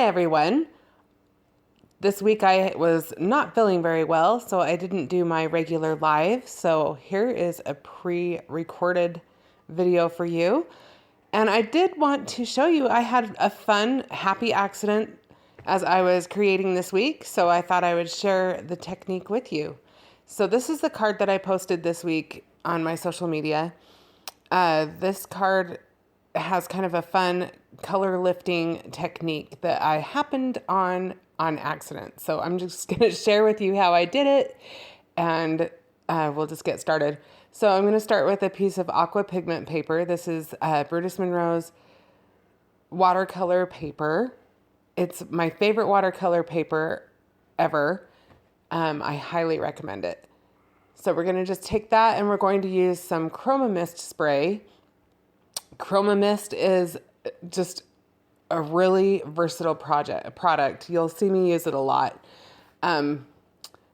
Hi everyone. This week I was not feeling very well, so I didn't do my regular live. So here is a pre-recorded video for you. And I did want to show you, I had a fun, happy accident as I was creating this week. So I thought I would share the technique with you. So this is the card that I posted this week on my social media. This card has kind of a fun color lifting technique that I happened on accident. So I'm just going to share with you how I did it, and we'll just get started. So I'm going to start with a piece of Aqua pigment paper. This is Brutus Monroe's watercolor paper. It's my favorite watercolor paper ever. I highly recommend it. So we're going to just take that and we're going to use some Chroma mist spray. Chroma mist is just a really versatile product. You'll see me use it a lot.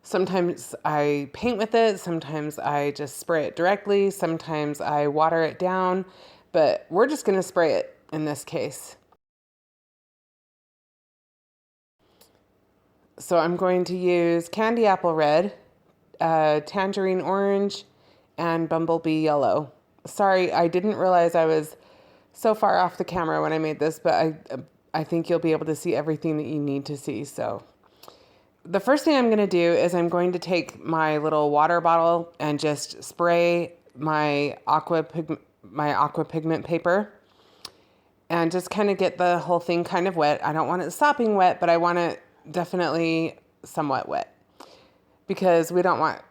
Sometimes I paint with it. Sometimes I just spray it directly. Sometimes I water it down, but we're just going to spray it in this case. So I'm going to use Candy Apple Red, Tangerine Orange, and Bumblebee Yellow. Sorry, I didn't realize I was so far off the camera when I made this, but I think you'll be able to see everything that you need to see. So the first thing I'm going to do is I'm going to take my little water bottle and just spray my aqua pigment paper and just kind of get the whole thing kind of wet. I don't want it sopping wet, but I want it definitely somewhat wet because we don't want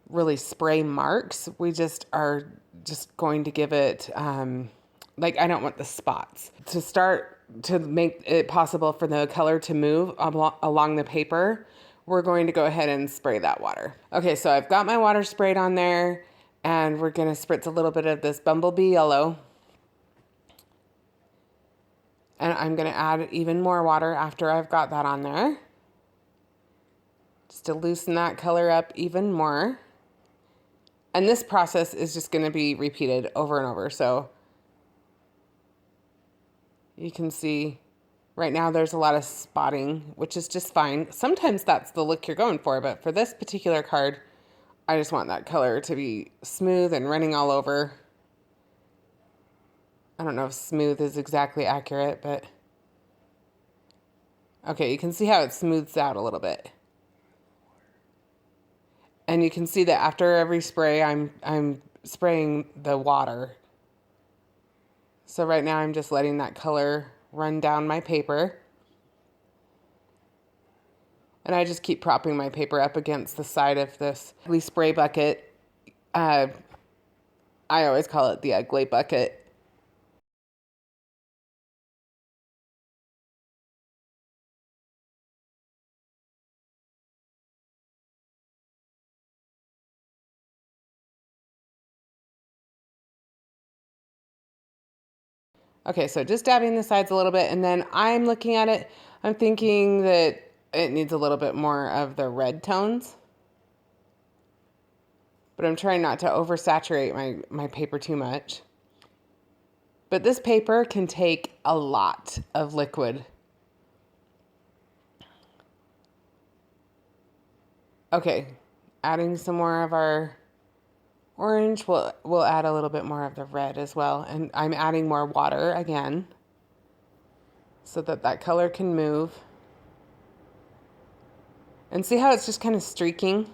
really spray marks. We just are just going to give it, I don't want the spots. To start to make it possible for the color to move along the paper, we're going to go ahead and spray that water. Okay, so I've got my water sprayed on there, and we're gonna spritz a little bit of this Bumblebee Yellow. And I'm gonna add even more water after I've got that on there, just to loosen that color up even more. And this process is just gonna be repeated over and over. So you can see right now there's a lot of spotting, which is just fine. Sometimes that's the look you're going for, but for this particular card, I just want that color to be smooth and running all over. I don't know if smooth is exactly accurate, but okay, you can see how it smooths out a little bit. And you can see that after every spray, I'm spraying the water. So right now I'm just letting that color run down my paper. And I just keep propping my paper up against the side of this ugly spray bucket. I always call it the ugly bucket. Okay, so just dabbing the sides a little bit, and then I'm looking at it, I'm thinking that it needs a little bit more of the red tones. But I'm trying not to oversaturate my paper too much. But this paper can take a lot of liquid. Okay, adding some more of our orange, we'll add a little bit more of the red as well. And I'm adding more water again so that that color can move. And see how it's just kind of streaking?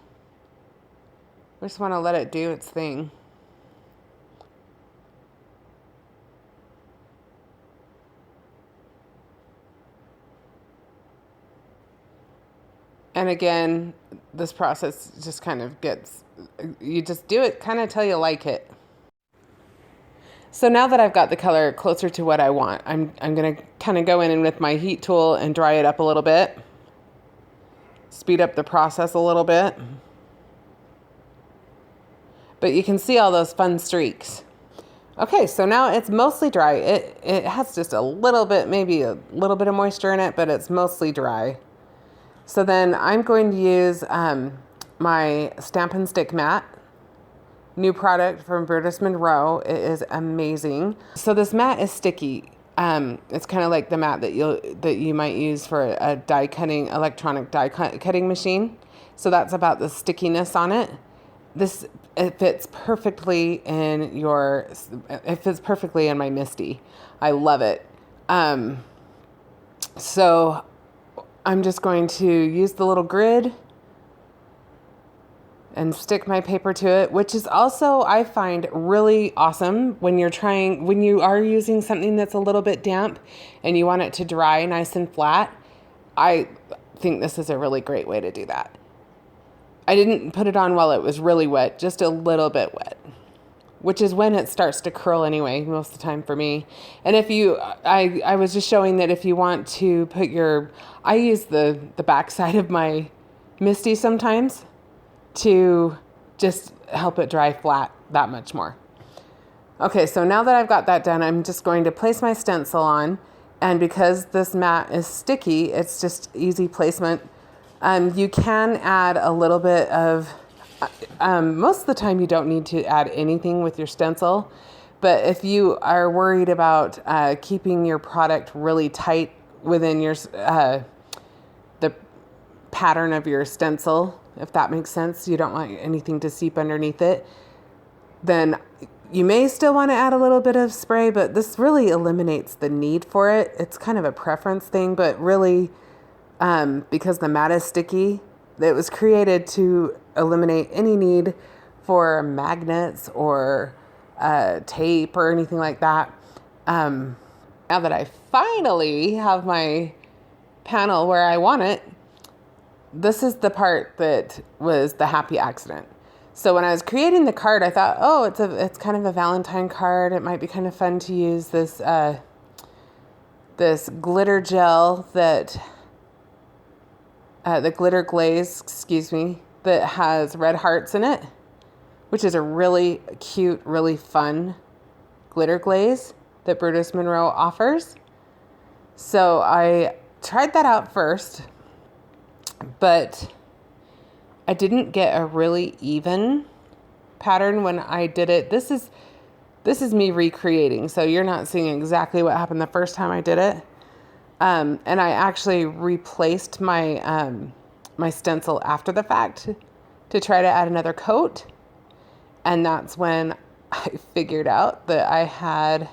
We just want to let it do its thing. And again, this process just kind of you just do it kind of till you like it. So now that I've got the color closer to what I want, I'm going to kind of go in with my heat tool and dry it up a little bit. Speed up the process a little bit. But you can see all those fun streaks. Okay, so now it's mostly dry. It has just a little bit, maybe a little bit of moisture in it, but it's mostly dry. So then I'm going to use my Stamp and Stick mat. New product from Brutus Monroe. It is amazing. So this mat is sticky. It's kind of like the mat that you might use for a die cutting, electronic die cutting machine. So that's about the stickiness on it. It fits perfectly it fits perfectly in my Misty. I love it. So I'm just going to use the little grid and stick my paper to it, which is also, I find, really awesome when you are using something that's a little bit damp and you want it to dry nice and flat. I think this is a really great way to do that. I didn't put it on while it was really wet, just a little bit wet, which is when it starts to curl anyway, most of the time for me. And I was just showing that if you want to put I use the back side of my Misty sometimes to just help it dry flat that much more. Okay, so now that I've got that done, I'm just going to place my stencil on. And because this mat is sticky, it's just easy placement. You can add a little bit of, most of the time you don't need to add anything with your stencil. But if you are worried about keeping your product really tight within the pattern of your stencil, if that makes sense, you don't want anything to seep underneath it, then you may still want to add a little bit of spray, but this really eliminates the need for it. It's kind of a preference thing, but really, because the mat is sticky, it was created to eliminate any need for magnets or tape or anything like that. Now that I finally have my panel where I want it, this is the part that was the happy accident. So when I was creating the card, I thought, oh, it's kind of a Valentine card. It might be kind of fun to use this glitter gel the glitter glaze, that has red hearts in it, which is a really cute, really fun glitter glaze that Brutus Monroe offers. So I tried that out first, but I didn't get a really even pattern when I did it. This is me recreating, so you're not seeing exactly what happened the first time I did it. And I actually replaced my my stencil after the fact to try to add another coat. And that's when I figured out that I had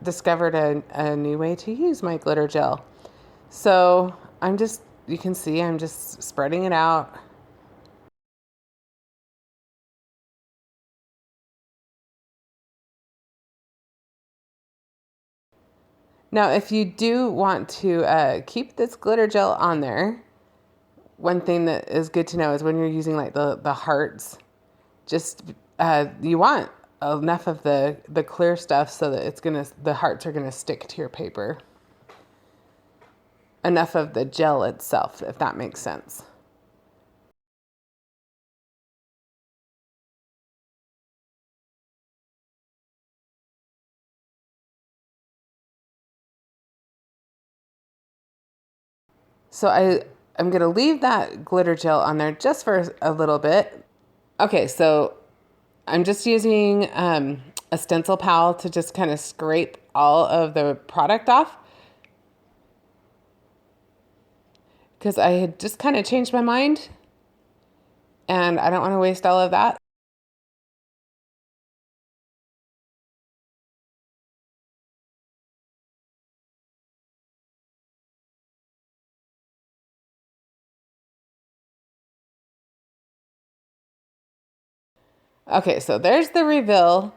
discovered a new way to use my glitter gel. So you can see I'm just spreading it out. Now, if you do want to keep this glitter gel on there, one thing that is good to know is when you're using like the hearts, just you want enough of the clear stuff so that the hearts are gonna stick to your paper. Enough of the gel itself, if that makes sense. So I'm gonna leave that glitter gel on there just for a little bit. Okay, so I'm just using a stencil pal to just kind of scrape all of the product off, because I had just kind of changed my mind and I don't want to waste all of that. Okay, so there's the reveal,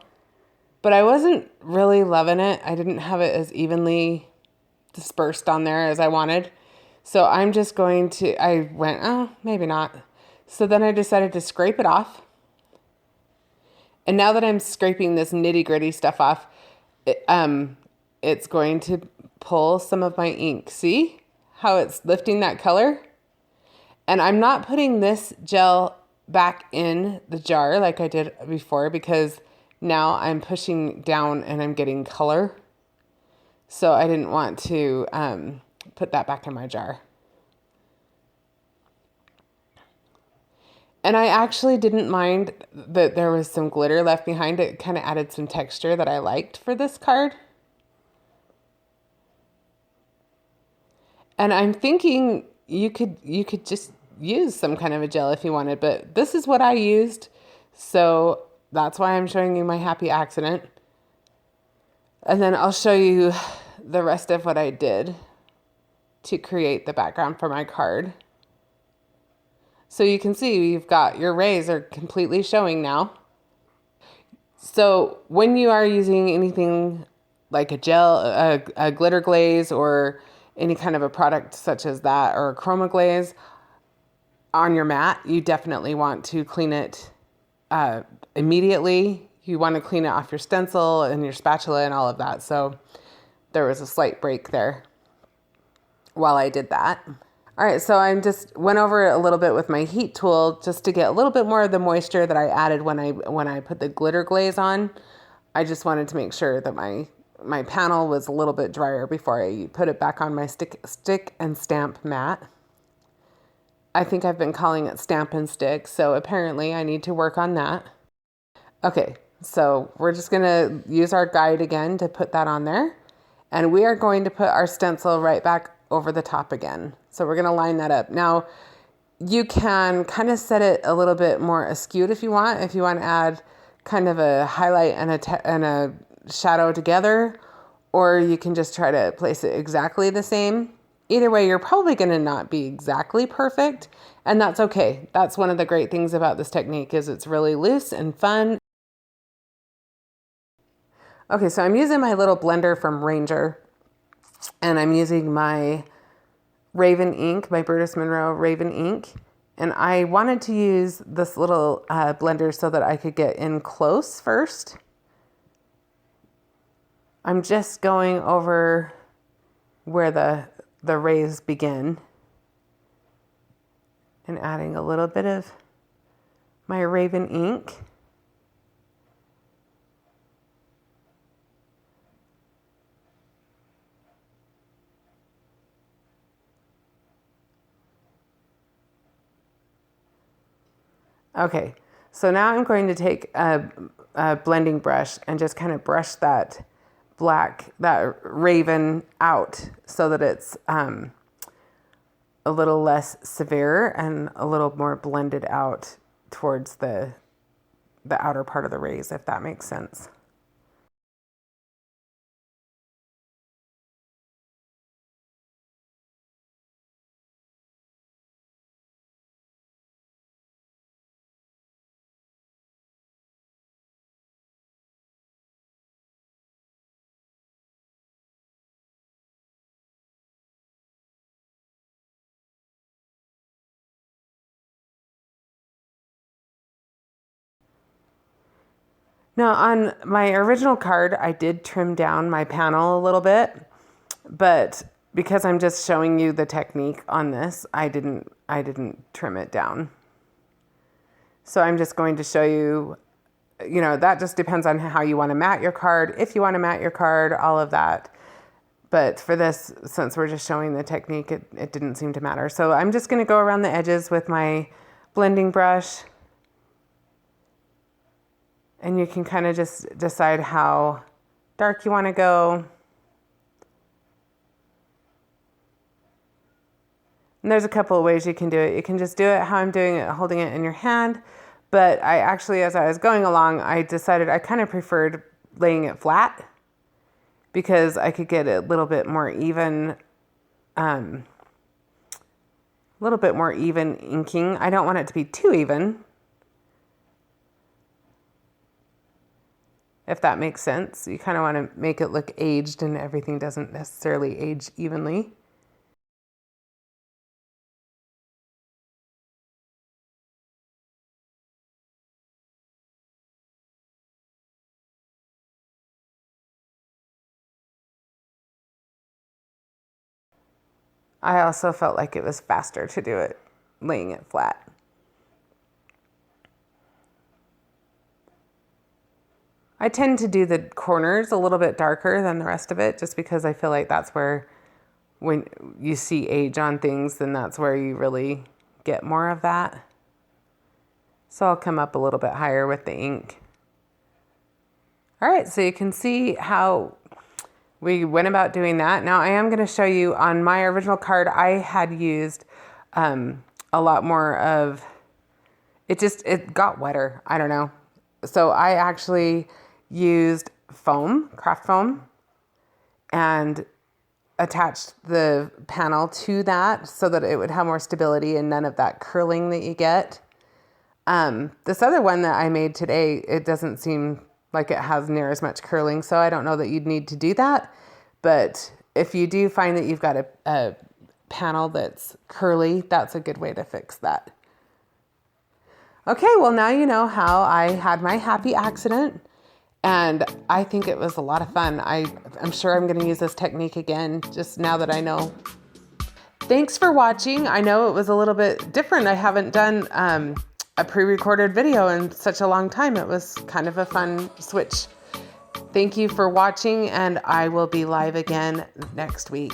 but I wasn't really loving it. I didn't have it as evenly dispersed on there as I wanted. So I'm just I went, oh, maybe not. So then I decided to scrape it off. And now that I'm scraping this nitty gritty stuff off, it's going to pull some of my ink. See how it's lifting that color? And I'm not putting this gel back in the jar like I did before, because now I'm pushing down and I'm getting color. So I didn't want to put that back in my jar. And I actually didn't mind that there was some glitter left behind. It kind of added some texture that I liked for this card. And I'm thinking you could just use some kind of a gel if you wanted, but this is what I used. So that's why I'm showing you my happy accident. And then I'll show you the rest of what I did to create the background for my card. So you can see you've got your rays are completely showing now. So when you are using anything like a gel, a glitter glaze, or any kind of a product such as that, or a chroma glaze on your mat, you definitely want to clean it immediately. You want to clean it off your stencil and your spatula and all of that. So there was a slight break there while I did that. All right, so I just went over it a little bit with my heat tool just to get a little bit more of the moisture that I added when I put the glitter glaze on. I just wanted to make sure that my panel was a little bit drier before I put it back on my stick and stamp mat. I think I've been calling it stamp and stick, so apparently I need to work on that. Okay, so we're just gonna use our guide again to put that on there. And we are going to put our stencil right back over the top again. So we're gonna line that up. Now, you can kind of set it a little bit more askewed if you want. If you want to add kind of a highlight and a shadow together, or you can just try to place it exactly the same. Either way, you're probably gonna not be exactly perfect, and that's okay. That's one of the great things about this technique is it's really loose and fun. Okay, so I'm using my little blender from Ranger, and I'm using my Raven ink, my Burtis Monroe Raven ink. And I wanted to use this little blender so that I could get in close first. I'm just going over where the rays begin and adding a little bit of my Raven ink. Okay, so now I'm going to take a blending brush and just kind of brush that raven out so that it's a little less severe and a little more blended out towards the outer part of the rays, if that makes sense. Now on my original card, I did trim down my panel a little bit, but because I'm just showing you the technique on this, I didn't trim it down. So I'm just going to show you, that just depends on how you want to mat your card, if you want to mat your card, all of that. But for this, since we're just showing the technique, it didn't seem to matter. So I'm just going to go around the edges with my blending brush. And you can kind of just decide how dark you want to go. And there's a couple of ways you can do it. You can just do it how I'm doing it, holding it in your hand. But I actually, as I was going along, I decided I kind of preferred laying it flat because I could get a little bit more even, inking. I don't want it to be too even, if that makes sense. You kind of want to make it look aged, and everything doesn't necessarily age evenly. I also felt like it was faster to do it laying it flat. I tend to do the corners a little bit darker than the rest of it just because I feel like that's where, when you see age on things, then that's where you really get more of that. So I'll come up a little bit higher with the ink. All right, so you can see how we went about doing that. Now I am going to show you on my original card, I had used a lot more of, it got wetter. I don't know. So I actually used foam, craft foam, and attached the panel to that so that it would have more stability and none of that curling that you get. This other one that I made today, it doesn't seem like it has near as much curling, so I don't know that you'd need to do that. But if you do find that you've got a panel that's curly, that's a good way to fix that. Okay, well now you know how I had my happy accident, and I think it was a lot of fun. I'm sure I'm going to use this technique again just now that I know. Thanks for watching. I know it was a little bit different. I haven't done a pre-recorded video in such a long time. It was kind of a fun switch. Thank you for watching, and I will be live again next week.